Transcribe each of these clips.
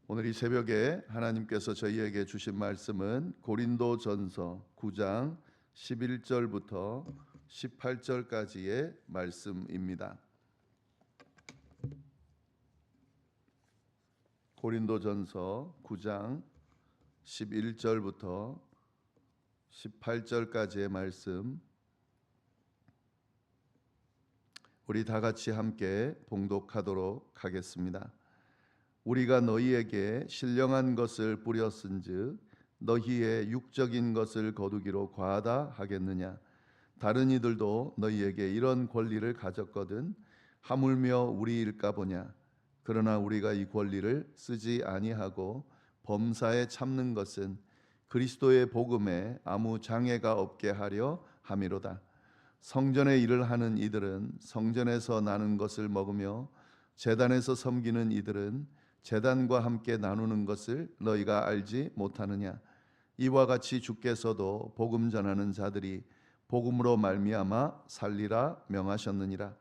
오늘 이 새벽에 하나님께서 저희에게 주신 말씀은 고린도전서 9장 11절부터 18절까지의 말씀입니다. 고린도전서 9장 11절부터 18절까지의 말씀, 우리 다 같이 함께 봉독하도록 하겠습니다. 우리가 너희에게 신령한 것을 뿌렸은즉 너희의 육적인 것을 거두기로 과하다 하겠느냐? 다른 이들도 너희에게 이런 권리를 가졌거든 하물며 우리일까 보냐? 그러나 우리가 이 권리를 쓰지 아니하고 범사에 참는 것은 그리스도의 복음에 아무 장애가 없게 하려 함이로다. 성전의 일을 하는 이들은 성전에서 나는 것을 먹으며 제단에서 섬기는 이들은 제단과 함께 나누는 것을 너희가 알지 못하느냐? 이와 같이 주께서도 복음 전하는 자들이 복음으로 말미암아 살리라 명하셨느니라.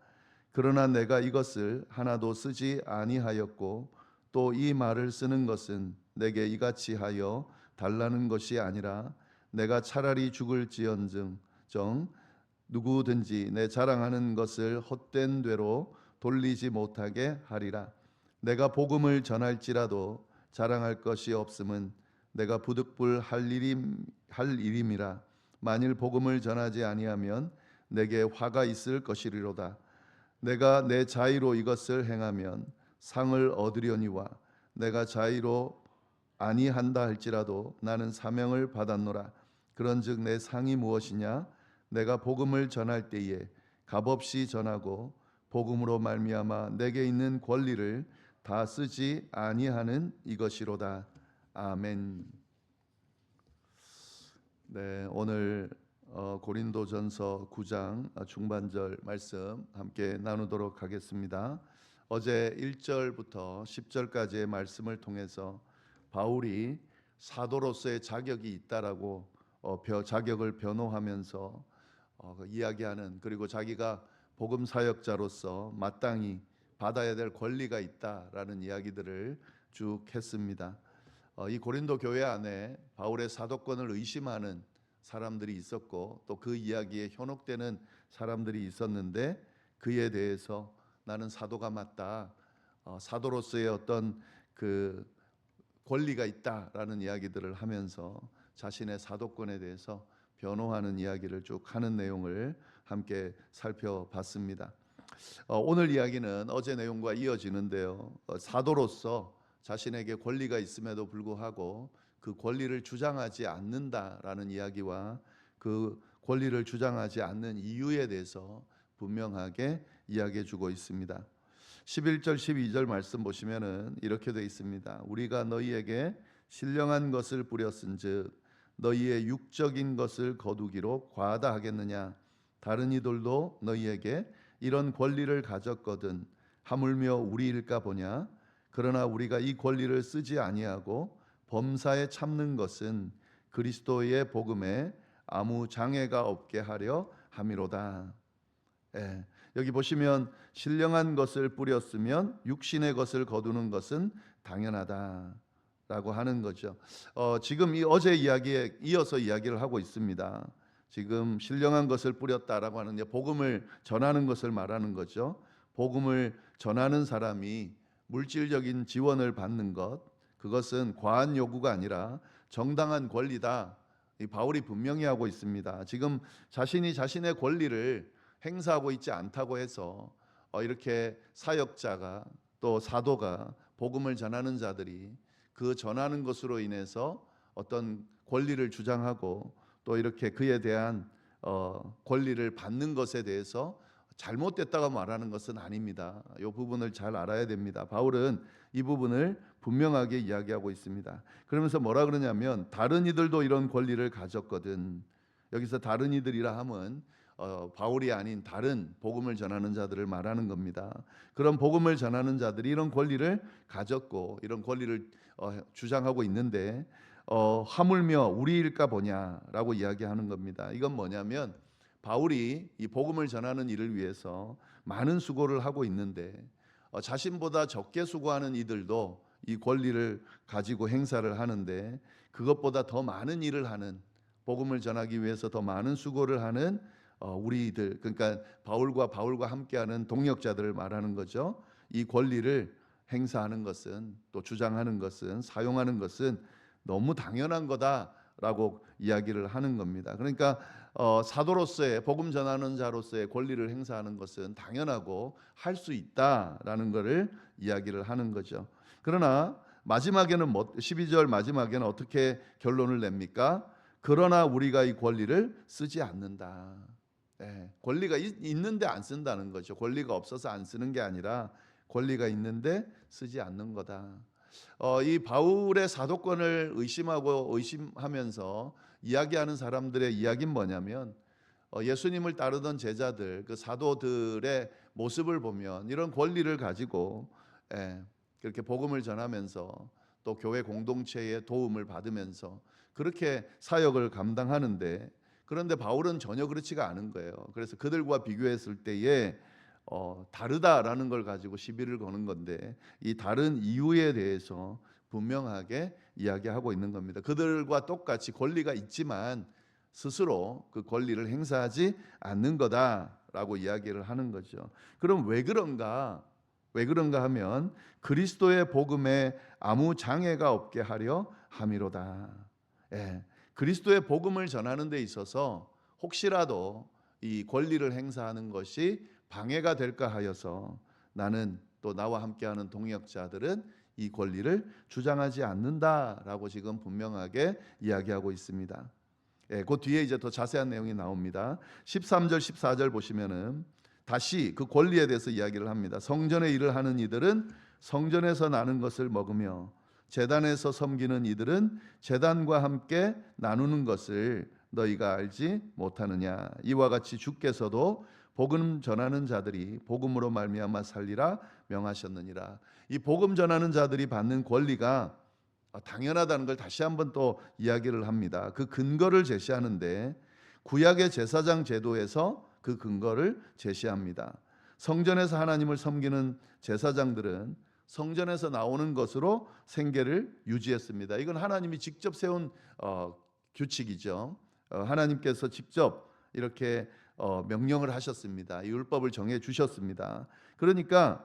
그러나 내가 이것을 하나도 쓰지 아니하였고 또 이 말을 쓰는 것은 내게 이같이 하여 달라는 것이 아니라 내가 차라리 죽을지언정 누구든지 내 자랑하는 것을 헛된 되로 돌리지 못하게 하리라. 내가 복음을 전할지라도 자랑할 것이 없음은 내가 부득불 할 일임이라. 만일 복음을 전하지 아니하면 내게 화가 있을 것이리로다. 내가 내 자의로 이것을 행하면 상을 얻으려니와 내가 자의로 아니한다 할지라도 나는 사명을 받았노라. 그런즉 내 상이 무엇이냐? 내가 복음을 전할 때에 값없이 전하고 복음으로 말미암아 내게 있는 권리를 다 쓰지 아니하는 이것이로다. 아멘. 네, 오늘 고린도전서 9장 중반절 말씀 함께 나누도록 하겠습니다. 어제 1절부터 10절까지의 말씀을 통해서 바울이 사도로서의 자격이 있다라고 자격을 변호하면서 이야기하는, 그리고 자기가 복음 사역자로서 마땅히 받아야 될 권리가 있다라는 이야기들을 쭉 했습니다. 이 고린도 교회 안에 바울의 사도권을 의심하는 사람들이 있었고 또 그 이야기에 현혹되는 사람들이 있었는데, 그에 대해서 나는 사도가 맞다, 사도로서의 어떤 그 권리가 있다라는 이야기들을 하면서 자신의 사도권에 대해서 변호하는 이야기를 쭉 하는 내용을 함께 살펴봤습니다. 오늘 이야기는 어제 내용과 이어지는데요. 사도로서 자신에게 권리가 있음에도 불구하고 그 권리를 주장하지 않는다라는 이야기와 그 권리를 주장하지 않는 이유에 대해서 분명하게 이야기해 주고 있습니다. 11절 12절 말씀 보시면은 이렇게 되어 있습니다. 우리가 너희에게 신령한 것을 뿌렸은즉 너희의 육적인 것을 거두기로 과하다 하겠느냐? 다른 이들도 너희에게 이런 권리를 가졌거든 하물며 우리일까 보냐? 그러나 우리가 이 권리를 쓰지 아니하고 범사에 참는 것은 그리스도의 복음에 아무 장애가 없게 하려 함이로다. 여기 보시면 신령한 것을 뿌렸으면 육신의 것을 거두는 것은 당연하다라고 하는 거죠. 지금 이 어제 이야기에 이어서 이야기를 하고 있습니다. 지금 신령한 것을 뿌렸다라고 하는 게 복음을 전하는 것을 말하는 거죠. 복음을 전하는 사람이 물질적인 지원을 받는 것, 그것은 과한 요구가 아니라 정당한 권리다. 이 바울이 분명히 하고 있습니다. 지금 자신이 자신의 권리를 행사하고 있지 않다고 해서 이렇게 사역자가 또 사도가 복음을 전하는 자들이 그 전하는 것으로 인해서 어떤 권리를 주장하고 또 이렇게 그에 대한 권리를 받는 것에 대해서 잘못됐다고 말하는 것은 아닙니다. 이 부분을 잘 알아야 됩니다. 바울은 이 부분을 분명하게 이야기하고 있습니다. 그러면서 뭐라 그러냐면 다른 이들도 이런 권리를 가졌거든. 여기서 다른 이들이라 함은 바울이 아닌 다른 복음을 전하는 자들을 말하는 겁니다. 그런 복음을 전하는 자들이 이런 권리를 가졌고 이런 권리를 주장하고 있는데 하물며 우리일까 보냐라고 이야기하는 겁니다. 이건 뭐냐면 바울이 이 복음을 전하는 일을 위해서 많은 수고를 하고 있는데 자신보다 적게 수고하는 이들도 이 권리를 가지고 행사를 하는데, 그것보다 더 많은 일을 하는, 복음을 전하기 위해서 더 많은 수고를 하는 우리들, 그러니까 바울과 함께하는 동역자들을 말하는 거죠. 이 권리를 행사하는 것은, 또 주장하는 것은, 사용하는 것은 너무 당연한 거다라고 이야기를 하는 겁니다. 그러니까 사도로서의, 복음 전하는 자로서의 권리를 행사하는 것은 당연하고 할 수 있다라는 것을 이야기를 하는 거죠. 그러나 마지막에는 12절 마지막에는 어떻게 결론을 냅니까? 그러나 우리가 이 권리를 쓰지 않는다. 권리가 있는데 안 쓴다는 거죠. 권리가 없어서 안 쓰는 게 아니라 권리가 있는데 쓰지 않는 거다. 이 바울의 사도권을 의심하면서 이야기하는 사람들의 이야기는 뭐냐면, 예수님을 따르던 제자들, 그 사도들의 모습을 보면 이런 권리를 가지고 그렇게 복음을 전하면서 또 교회 공동체의 도움을 받으면서 그렇게 사역을 감당하는데, 그런데 바울은 전혀 그렇지가 않은 거예요. 그래서 그들과 비교했을 때에 다르다라는 걸 가지고 시비를 거는 건데, 이 다른 이유에 대해서 분명하게 이야기하고 있는 겁니다. 그들과 똑같이 권리가 있지만 스스로 그 권리를 행사하지 않는 거다라고 이야기를 하는 거죠. 그럼 왜 그런가? 왜 그런가 하면 그리스도의 복음에 아무 장애가 없게 하려 함이로다. 그리스도의 복음을 전하는 데 있어서 혹시라도 이 권리를 행사하는 것이 방해가 될까 하여서 나는, 또 나와 함께하는 동역자들은 이 권리를 주장하지 않는다라고 지금 분명하게 이야기하고 있습니다. 그 뒤에 이제 더 자세한 내용이 나옵니다. 13절 14절 보시면은 다시 그 권리에 대해서 이야기를 합니다. 성전의 일을 하는 이들은 성전에서 나는 것을 먹으며 제단에서 섬기는 이들은 제단과 함께 나누는 것을 너희가 알지 못하느냐. 이와 같이 주께서도 복음 전하는 자들이 복음으로 말미암아 살리라 명하셨느니라. 이 복음 전하는 자들이 받는 권리가 당연하다는 걸 다시 한번 또 이야기를 합니다. 그 근거를 제시하는데 구약의 제사장 제도에서 그 근거를 제시합니다. 성전에서 하나님을 섬기는 제사장들은 성전에서 나오는 것으로 생계를 유지했습니다. 이건 하나님이 직접 세운 규칙이죠. 하나님께서 직접 이렇게 명령을 하셨습니다. 이 율법을 정해 주셨습니다. 그러니까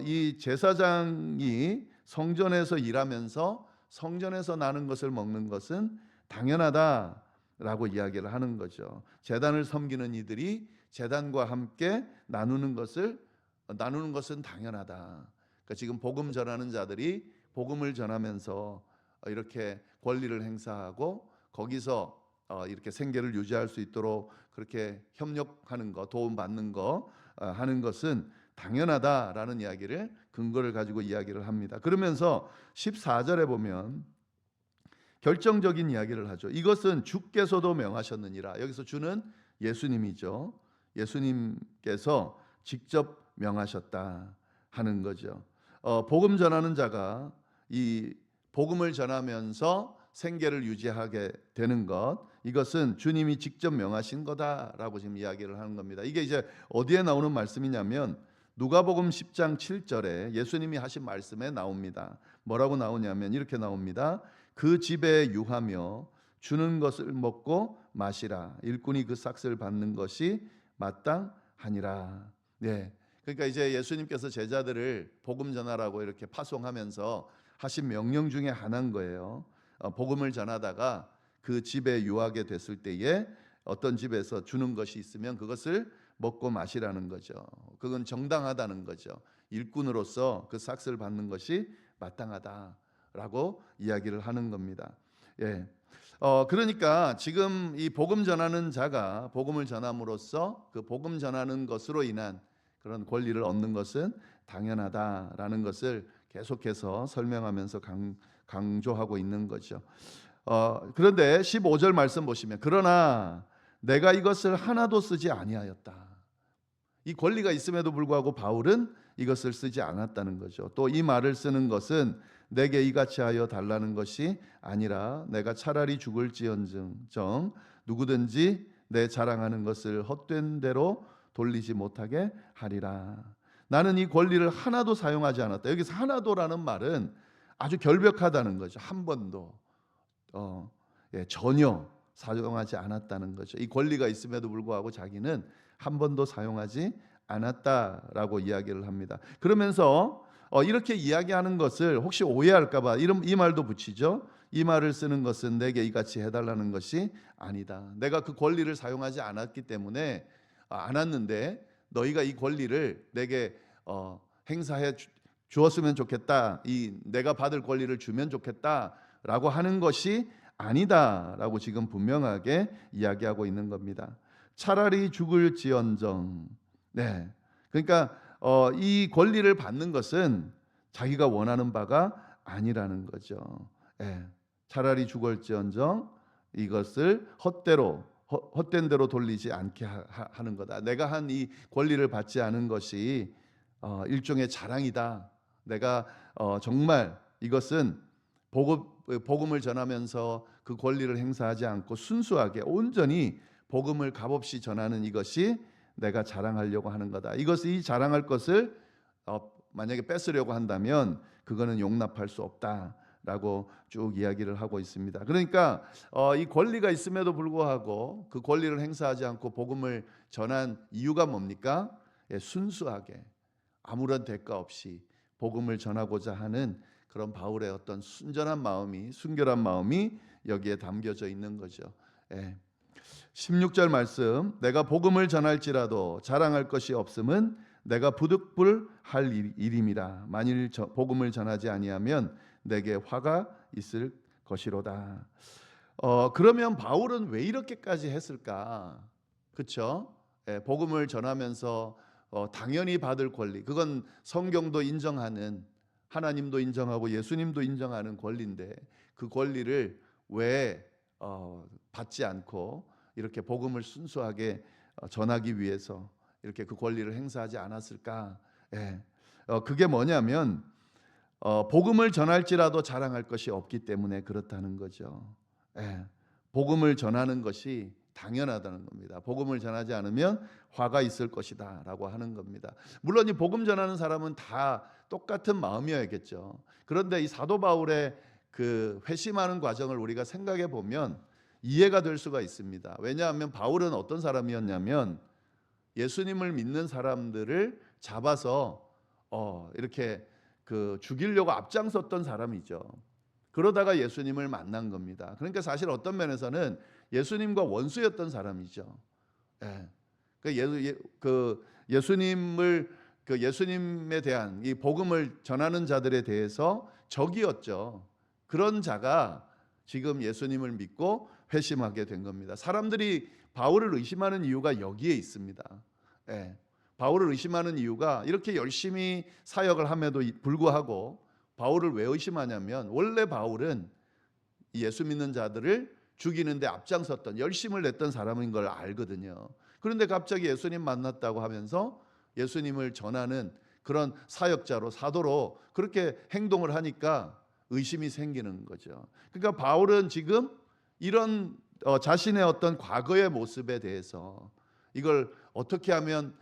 이 제사장이 성전에서 일하면서 성전에서 나는 것을 먹는 것은 당연하다라고 이야기를 하는 거죠. 제단을 섬기는 이들이 제단과 함께 나누는 것은 당연하다. 그러니까 지금 복음 전하는 자들이 복음을 전하면서 이렇게 권리를 행사하고 거기서 이렇게 생계를 유지할 수 있도록 그렇게 협력하는 거, 도움받는 거 하는 것은 당연하다라는 이야기를, 근거를 가지고 이야기를 합니다. 그러면서 14절에 보면 결정적인 이야기를 하죠. 이것은 주께서도 명하셨느니라. 여기서 주는 예수님이죠. 예수님께서 직접 명하셨다 하는 거죠. 복음 전하는 자가 이 복음을 전하면서 생계를 유지하게 되는 것, 이것은 주님이 직접 명하신 거다라고 지금 이야기를 하는 겁니다. 이게 이제 어디에 나오는 말씀이냐면 누가복음 10장 7절에 예수님이 하신 말씀에 나옵니다. 뭐라고 나오냐면 이렇게 나옵니다. 그 집에 유하며 주는 것을 먹고 마시라. 일꾼이 그 삭을 받는 것이 마땅하니라. 네. 그러니까 이제 예수님께서 제자들을 복음 전하라고 이렇게 파송하면서 하신 명령 중에 하나인 거예요. 복음을 전하다가 그 집에 유하게 됐을 때에 어떤 집에서 주는 것이 있으면 그것을 먹고 마시라는 거죠. 그건 정당하다는 거죠. 일꾼으로서 그 삭을 받는 것이 마땅하다라고 이야기를 하는 겁니다. 그러니까 지금 이 복음 전하는 자가 복음을 전함으로써 그 복음 전하는 것으로 인한 그런 권리를 얻는 것은 당연하다라는 것을 계속해서 설명하면서 강조하고 있는 거죠. 그런데 15절 말씀 보시면 그러나 내가 이것을 하나도 쓰지 아니하였다. 이 권리가 있음에도 불구하고 바울은 이것을 쓰지 않았다는 거죠. 또 이 말을 쓰는 것은 내게 이같이 하여 달라는 것이 아니라 내가 차라리 죽을지언정 누구든지 내 자랑하는 것을 헛된 대로 돌리지 못하게 하리라. 나는 이 권리를 하나도 사용하지 않았다. 여기서 하나도라는 말은 아주 결벽하다는 거죠. 한 번도 전혀 사용하지 않았다는 거죠. 이 권리가 있음에도 불구하고 자기는 한 번도 사용하지 않았다라고 이야기를 합니다. 그러면서 이렇게 이야기하는 것을 혹시 오해할까봐 이 말도 붙이죠. 이 말을 쓰는 것은 내게 이같이 해달라는 것이 아니다. 내가 그 권리를 사용하지 않았기 때문에 않았는데 너희가 이 권리를 내게 행사해 주었으면 좋겠다. 이 내가 받을 권리를 주면 좋겠다라고 하는 것이 아니다라고 지금 분명하게 이야기하고 있는 겁니다. 차라리 죽을지언정. 네. 그러니까 이 권리를 받는 것은 자기가 원하는 바가 아니라는 거죠. 예. 차라리 죽을지언정 이것을 헛된 대로 돌리지 않게 하는 거다. 내가 한 이 권리를 받지 않은 것이 일종의 자랑이다. 내가 정말 이것은 복음을 전하면서 그 권리를 행사하지 않고 순수하게 온전히 복음을 값없이 전하는 이것이 내가 자랑하려고 하는 거다. 이 자랑할 것을 만약에 뺏으려고 한다면 그거는 용납할 수 없다라고 쭉 이야기를 하고 있습니다. 그러니까 이 권리가 있음에도 불구하고 그 권리를 행사하지 않고 복음을 전한 이유가 뭡니까? 순수하게 아무런 대가 없이 복음을 전하고자 하는 그런 바울의 어떤 순전한 마음이, 순결한 마음이 여기에 담겨져 있는 거죠. 16절 말씀, 내가 복음을 전할지라도 자랑할 것이 없음은 내가 부득불할 일임이라. 만일 복음을 전하지 아니하면 내게 화가 있을 것이로다. 그러면 바울은 왜 이렇게까지 했을까? 그렇죠? 복음을 전하면서 당연히 받을 권리, 그건 성경도 인정하는, 하나님도 인정하고 예수님도 인정하는 권리인데 그 권리를 왜 받지 않고 이렇게 복음을 순수하게 전하기 위해서 이렇게 그 권리를 행사하지 않았을까? 그게 뭐냐면 복음을 전할지라도 자랑할 것이 없기 때문에 그렇다는 거죠. 복음을 전하는 것이 당연하다는 겁니다. 복음을 전하지 않으면 화가 있을 것이다 라고 하는 겁니다. 물론 이 복음 전하는 사람은 다 똑같은 마음이어야겠죠. 그런데 이 사도 바울의 그 회심하는 과정을 우리가 생각해 보면 이해가 될 수가 있습니다. 왜냐하면 바울은 어떤 사람이었냐면 예수님을 믿는 사람들을 잡아서 이렇게 죽이려고 앞장섰던 사람이죠. 그러다가 예수님을 만난 겁니다. 그러니까 사실 어떤 면에서는 예수님과 원수였던 사람이죠. 예수님에 대한 이 복음을 전하는 자들에 대해서 적이었죠. 그런 자가 지금 예수님을 믿고 회심하게 된 겁니다. 사람들이 바울을 의심하는 이유가 여기에 있습니다. 바울을 의심하는 이유가 이렇게 열심히 사역을 함에도 불구하고 바울을 왜 의심하냐면 원래 바울은 예수 믿는 자들을 죽이는데 앞장섰던 열심을 냈던 사람인 걸 알거든요. 그런데 갑자기 예수님 만났다고 하면서 예수님을 전하는 그런 사역자로 사도로 그렇게 행동을 하니까 의심이 생기는 거죠. 그러니까 바울은 지금 이런 자신의 어떤 과거의 모습에 대해서 이걸 어떻게 하면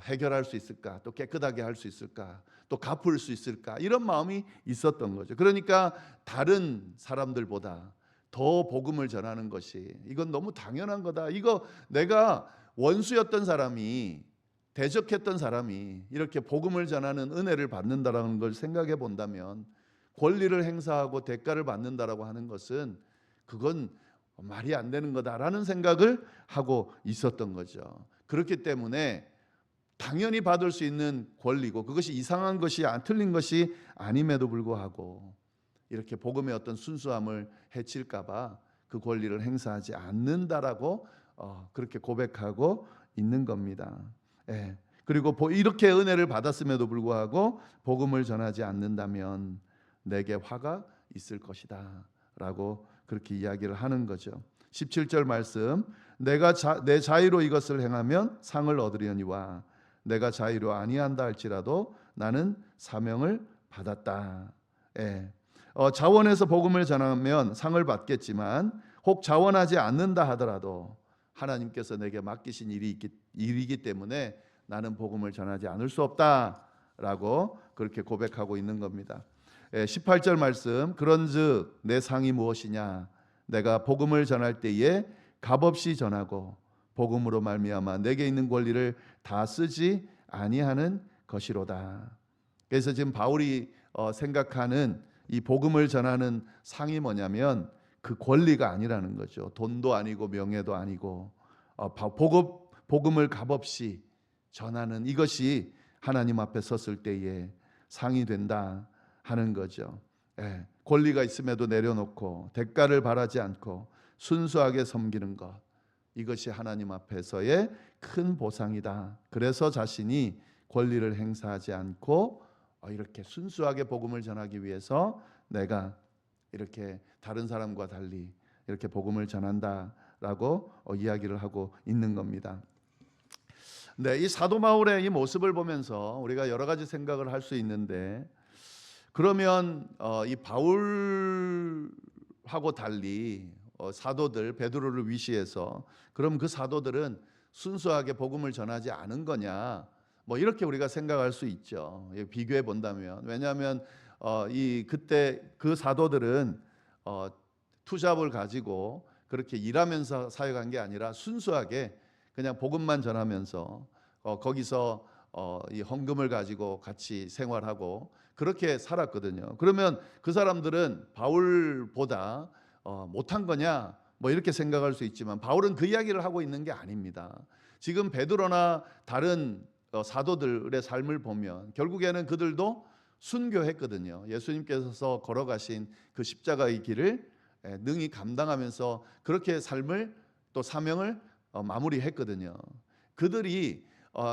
해결할 수 있을까? 또 깨끗하게 할 수 있을까? 또 갚을 수 있을까? 이런 마음이 있었던 거죠. 그러니까 다른 사람들보다 더 복음을 전하는 것이 이건 너무 당연한 거다. 이거 내가 원수였던 사람이 대적했던 사람이 이렇게 복음을 전하는 은혜를 받는다라는 걸 생각해 본다면 권리를 행사하고 대가를 받는다라고 하는 것은 그건 말이 안 되는 거다라는 생각을 하고 있었던 거죠. 그렇기 때문에 당연히 받을 수 있는 권리고 그것이 이상한 것이 틀린 것이 아님에도 불구하고 이렇게 복음의 어떤 순수함을 해칠까 봐 그 권리를 행사하지 않는다라고 그렇게 고백하고 있는 겁니다. 그리고 이렇게 은혜를 받았음에도 불구하고 복음을 전하지 않는다면 내게 화가 있을 것이다 라고 그렇게 이야기를 하는 거죠. 17절 말씀, 내가 내 자유로 이것을 행하면 상을 얻으려니와 내가 자유로 아니한다 할지라도 나는 사명을 받았다. 자원해서 복음을 전하면 상을 받겠지만 혹 자원하지 않는다 하더라도 하나님께서 내게 맡기신 일이기 때문에 나는 복음을 전하지 않을 수 없다라고 그렇게 고백하고 있는 겁니다. 18절 말씀, 그런즉 내 상이 무엇이냐, 내가 복음을 전할 때에 값없이 전하고 복음으로 말미암아 내게 있는 권리를 다 쓰지 아니하는 것이로다. 그래서 지금 바울이 생각하는 이 복음을 전하는 상이 뭐냐면 그 권리가 아니라는 거죠. 돈도 아니고 명예도 아니고 복음을 값없이 전하는 이것이 하나님 앞에 섰을 때에 상이 된다 하는 거죠. 권리가 있음에도 내려놓고 대가를 바라지 않고 순수하게 섬기는 것, 이것이 하나님 앞에서의 큰 보상이다. 그래서 자신이 권리를 행사하지 않고 이렇게 순수하게 복음을 전하기 위해서 내가 이렇게 다른 사람과 달리 이렇게 복음을 전한다라고 이야기를 하고 있는 겁니다. 네, 이 사도 바울의 이 모습을 보면서 우리가 여러 가지 생각을 할 수 있는데, 그러면 이 바울하고 달리 사도들 베드로를 위시해서 그럼 그 사도들은 순수하게 복음을 전하지 않은 거냐, 뭐 이렇게 우리가 생각할 수 있죠. 비교해 본다면. 왜냐하면 그때 그 사도들은 투잡을 가지고 그렇게 일하면서 사역한 게 아니라 순수하게 그냥 복음만 전하면서 거기서 이 헌금을 가지고 같이 생활하고 그렇게 살았거든요. 그러면 그 사람들은 바울보다 못한 거냐, 뭐 이렇게 생각할 수 있지만 바울은 그 이야기를 하고 있는 게 아닙니다. 지금 베드로나 다른 사도들의 삶을 보면 결국에는 그들도 순교했거든요. 예수님께서 걸어가신 그 십자가의 길을 능히 감당하면서 그렇게 삶을 또 사명을 마무리했거든요. 그들이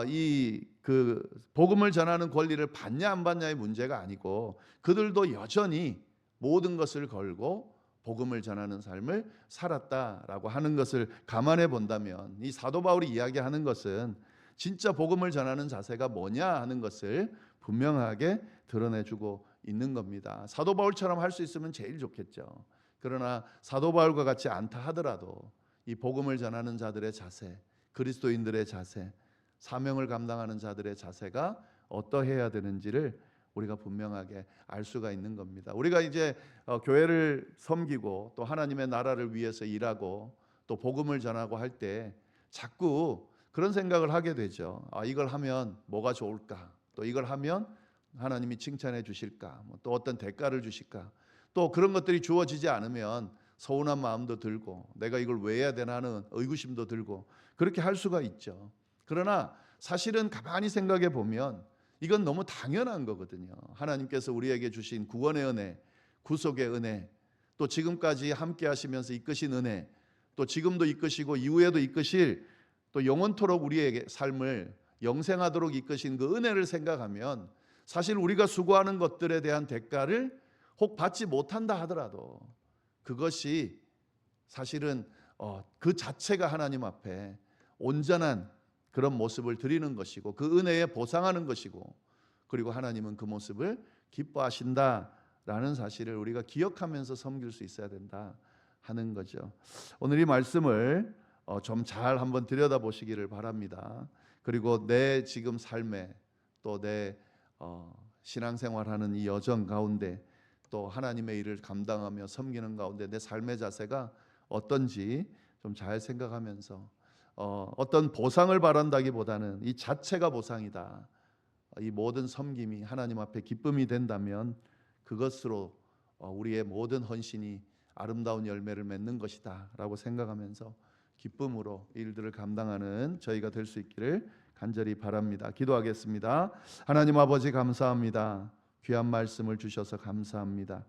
이 그 복음을 전하는 권리를 받냐 안 받냐의 문제가 아니고 그들도 여전히 모든 것을 걸고 복음을 전하는 삶을 살았다라고 하는 것을 감안해 본다면 이 사도 바울이 이야기하는 것은 진짜 복음을 전하는 자세가 뭐냐 하는 것을 분명하게 드러내주고 있는 겁니다. 사도 바울처럼 할 수 있으면 제일 좋겠죠. 그러나 사도 바울과 같지 않다 하더라도 이 복음을 전하는 자들의 자세, 그리스도인들의 자세, 사명을 감당하는 자들의 자세가 어떠해야 되는지를 우리가 분명하게 알 수가 있는 겁니다. 우리가 이제 교회를 섬기고 또 하나님의 나라를 위해서 일하고 또 복음을 전하고 할 때 자꾸 그런 생각을 하게 되죠. 이걸 하면 뭐가 좋을까? 또 이걸 하면 하나님이 칭찬해 주실까? 또 어떤 대가를 주실까? 또 그런 것들이 주어지지 않으면 서운한 마음도 들고 내가 이걸 왜 해야 되나 하는 의구심도 들고 그렇게 할 수가 있죠. 그러나 사실은 가만히 생각해 보면 이건 너무 당연한 거거든요. 하나님께서 우리에게 주신 구원의 은혜, 구속의 은혜, 또 지금까지 함께 하시면서 이끄신 은혜, 또 지금도 이끄시고 이후에도 이끄실 또 영원토록 우리에게 삶을 영생하도록 이끄신 그 은혜를 생각하면 사실 우리가 수고하는 것들에 대한 대가를 혹 받지 못한다 하더라도 그것이 사실은 그 자체가 하나님 앞에 온전한 그런 모습을 드리는 것이고 그 은혜에 보상하는 것이고 그리고 하나님은 그 모습을 기뻐하신다라는 사실을 우리가 기억하면서 섬길 수 있어야 된다 하는 거죠. 오늘 이 말씀을 좀 잘 한번 들여다보시기를 바랍니다. 그리고 내 지금 삶에 또 내 신앙생활하는 이 여정 가운데 또 하나님의 일을 감당하며 섬기는 가운데 내 삶의 자세가 어떤지 좀 잘 생각하면서 어떤 보상을 바란다기보다는 이 자체가 보상이다. 이 모든 섬김이 하나님 앞에 기쁨이 된다면 그것으로 우리의 모든 헌신이 아름다운 열매를 맺는 것이다 라고 생각하면서 기쁨으로 일들을 감당하는 저희가 될 수 있기를 간절히 바랍니다. 기도하겠습니다. 하나님 아버지 감사합니다. 귀한 말씀을 주셔서 감사합니다.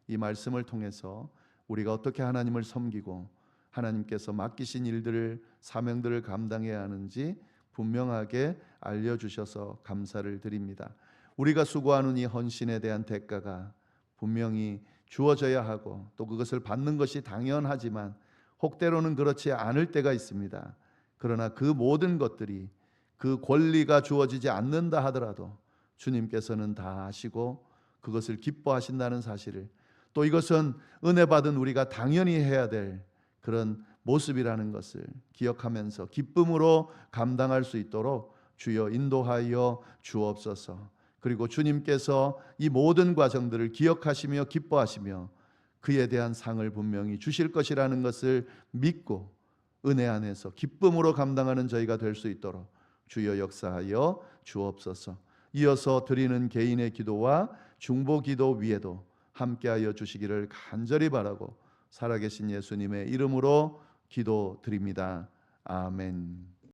이 말씀을 통해서 우리가 어떻게 하나님을 섬기고 하나님께서 맡기신 일들을 사명들을 감당해야 하는지 분명하게 알려주셔서 감사를 드립니다. 우리가 수고하는 이 헌신에 대한 대가가 분명히 주어져야 하고 또 그것을 받는 것이 당연하지만 혹 때로는 그렇지 않을 때가 있습니다. 그러나 그 모든 것들이 그 권리가 주어지지 않는다 하더라도 주님께서는 다 아시고 그것을 기뻐하신다는 사실을 또 이것은 은혜 받은 우리가 당연히 해야 될 그런 모습이라는 것을 기억하면서 기쁨으로 감당할 수 있도록 주여 인도하여 주옵소서. 그리고 주님께서 이 모든 과정들을 기억하시며 기뻐하시며 그에 대한 상을 분명히 주실 것이라는 것을 믿고 은혜 안에서 기쁨으로 감당하는 저희가 될 수 있도록 주여 역사하여 주옵소서. 이어서 드리는 개인의 기도와 중보 기도 위에도 함께하여 주시기를 간절히 바라고 살아계신 예수님의 이름으로 기도드립니다. 아멘.